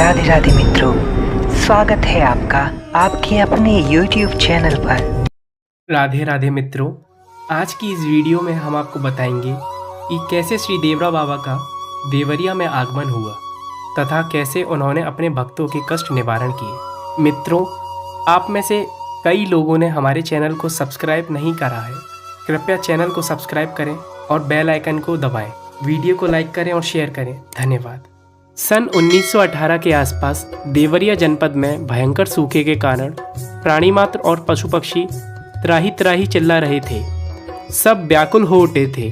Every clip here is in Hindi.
राधे राधे मित्रों, स्वागत है आपका आपके अपने YouTube चैनल पर। राधे राधे मित्रों, आज की इस वीडियो में हम आपको बताएंगे कि कैसे श्री देवरा बाबा का देवरिया में आगमन हुआ तथा कैसे उन्होंने अपने भक्तों के कष्ट निवारण किए। मित्रों, आप में से कई लोगों ने हमारे चैनल को सब्सक्राइब नहीं करा है। कृपया चैनल को सब्सक्राइब करें और बेल आइकन को दबाएं। वीडियो को लाइक करें और शेयर करें। धन्यवाद। सन 1918 के आसपास देवरिया जनपद में भयंकर सूखे के कारण प्राणी मात्र और पशु पक्षी त्राही त्राही चिल्ला रहे थे। सब व्याकुल हो उठे थे।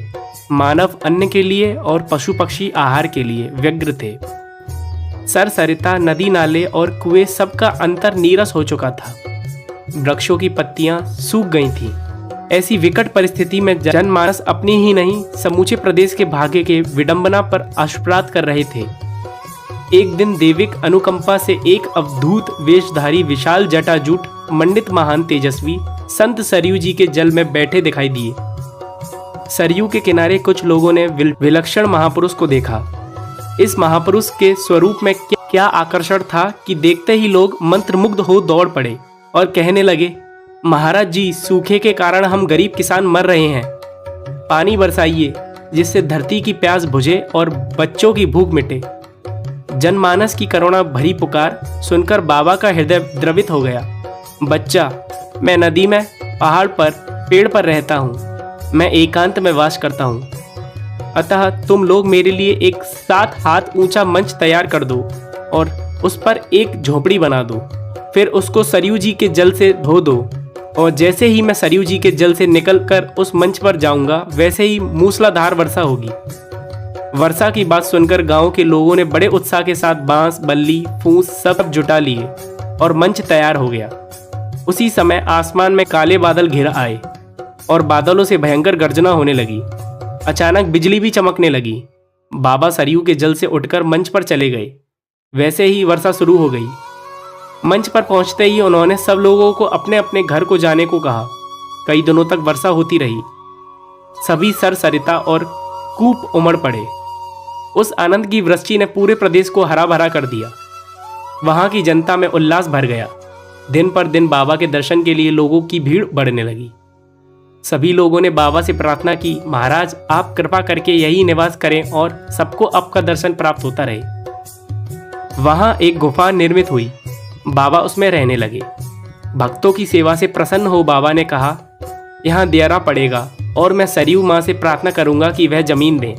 मानव अन्न के लिए और पशु पक्षी आहार के लिए व्यग्र थे। सरसरिता, नदी नाले और कुएं सबका अंतर नीरस हो चुका था। वृक्षों की पत्तियां सूख गई थीं। ऐसी विकट परिस्थिति में जनमानस अपनी ही नहीं समूचे प्रदेश के भाग्य के विडंबना पर आशुप्रात कर रहे थे। एक दिन देविक अनुकंपा से एक अवधूत वेशधारी विशाल जटाजूट मंडित महान तेजस्वी संत सरयू जी के जल में बैठे दिखाई दिए। सरयू के किनारे कुछ लोगों ने विलक्षण महापुरुष को देखा। इस महापुरुष के स्वरूप में क्या आकर्षण था कि देखते ही लोग मंत्रमुग्ध हो दौड़ पड़े और कहने लगे, महाराज जी, सूखे के कारण हम गरीब किसान मर रहे हैं। पानी बरसाइए जिससे धरती की प्यास बुझे और बच्चों की भूख मिटे। जनमानस की करुणा भरी पुकार सुनकर बाबा का हृदय द्रवित हो गया। बच्चा, मैं नदी में, पहाड़ पर, पेड़ पर रहता हूँ। मैं एकांत में वास करता हूँ। अतः तुम लोग मेरे लिए एक 7 हाथ ऊंचा मंच तैयार कर दो और उस पर एक झोपड़ी बना दो। फिर उसको सरयू जी के जल से धो दो और जैसे ही मैं सरयू जी के जल से निकलकर उस मंच पर जाऊंगा वैसे ही मूसलाधार वर्षा होगी। वर्षा की बात सुनकर गांव के लोगों ने बड़े उत्साह के साथ बांस, बल्ली, फूस सब जुटा लिए और मंच तैयार हो गया। उसी समय आसमान में काले बादल घिर आए और बादलों से भयंकर गर्जना होने लगी। अचानक बिजली भी चमकने लगी। बाबा सरयू के जल से उठकर मंच पर चले गए। वैसे ही वर्षा शुरू हो गई। मंच पर पहुंचते ही उन्होंने सब लोगों को अपने अपने घर को जाने को कहा। कई दिनों तक वर्षा होती रही। सभी सरसरिता और कूप उमड़ पड़े। उस आनंद की वृष्टि ने पूरे प्रदेश को हरा भरा कर दिया। वहां की जनता में उल्लास भर गया। दिन पर दिन बाबा के दर्शन के लिए लोगों की भीड़ बढ़ने लगी। सभी लोगों ने बाबा से प्रार्थना की, महाराज, आप कृपा करके यही निवास करें और सबको आपका दर्शन प्राप्त होता रहे। वहां एक गुफा निर्मित हुई। बाबा उसमें रहने लगे। भक्तों की सेवा से प्रसन्न हो बाबा ने कहा, यहाँ दियारा पड़ेगा और मैं सरयू माँ से प्रार्थना करूंगा कि वह जमीन दें,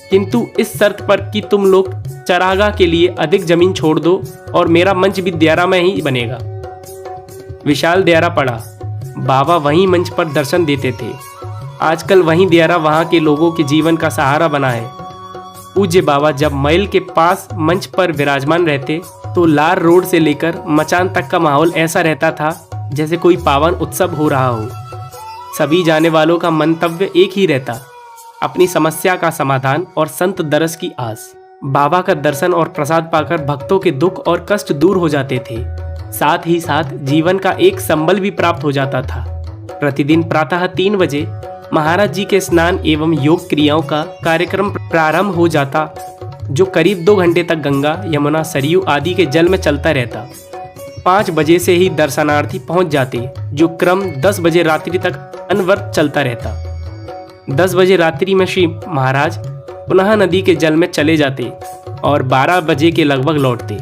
किंतु इस शर्त पर कि तुम लोग चरागाह के लिए अधिक जमीन छोड़ दो और मेरा मंच भी दियारा में ही बनेगा। विशाल दियारा पड़ा। बाबा वहीं मंच पर दर्शन देते थे। आजकल वहीं दियारा वहां के लोगों के जीवन का सहारा बना है। पूज्य बाबा जब मैल के पास मंच पर विराजमान रहते तो लार रोड से लेकर मचान तक का माहौल ऐसा रहता था जैसे कोई पावन उत्सव हो रहा हो। सभी जाने वालों का मंतव्य एक ही रहता, अपनी समस्या का समाधान और संत दरस की आस। बाबा का दर्शन और प्रसाद पाकर भक्तों के दुख और कष्ट दूर हो जाते थे। साथ ही साथ जीवन का एक संबल भी प्राप्त हो जाता था। प्रतिदिन प्रातः 3 बजे महाराज जी के स्नान एवं योग क्रियाओं का कार्यक्रम प्रारंभ हो जाता, जो करीब 2 घंटे तक गंगा, यमुना, सरयू आदि के जल में चलता रहता। 5 बजे से ही दर्शनार्थी पहुंच जाते, जो क्रम 10 बजे रात्रि तक अनवरत चलता रहता। 10 बजे रात्रि में श्री महाराज पुनः नदी के जल में चले जाते और 12 बजे के लगभग लौटते।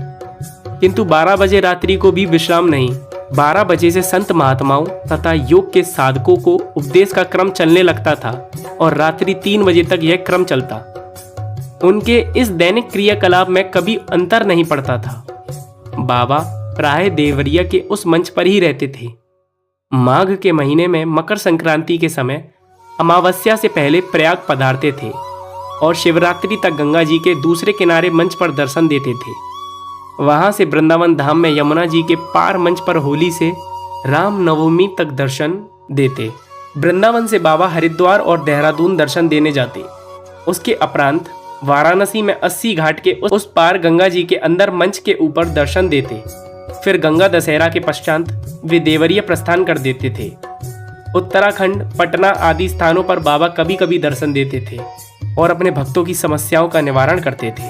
किंतु 12 बजे रात्रि को भी विश्राम नहीं। 12 बजे से संत महात्माओं तथा योग के साधकों को उपदेश का क्रम चलने लगता था और रात्रि 3 बजे तक यह क्रम चलता। उनके इस दैनिक क्रियाकलाप में कभी अंतर नहीं पड़ता था। बाबा प्राय देवरिया के उस मंच पर ही रहते थे। माघ के महीने में मकर संक्रांति के समय अमावस्या से पहले प्रयाग पधारते थे और शिवरात्रि तक गंगा जी के दूसरे किनारे मंच पर दर्शन देते थे। वहां से वृंदावन धाम में यमुना जी के पार मंच पर होली से राम नवमी तक दर्शन देते। वृंदावन से बाबा हरिद्वार और देहरादून दर्शन देने जाते। उसके उपरांत वाराणसी में 80 घाट के उस पार गंगा जी के अंदर मंच के ऊपर दर्शन देते। फिर गंगा दशहरा के पश्चात वे देवरिया प्रस्थान कर देते थे। उत्तराखंड, पटना आदि स्थानों पर बाबा कभी कभी दर्शन देते थे और अपने भक्तों की समस्याओं का निवारण करते थे।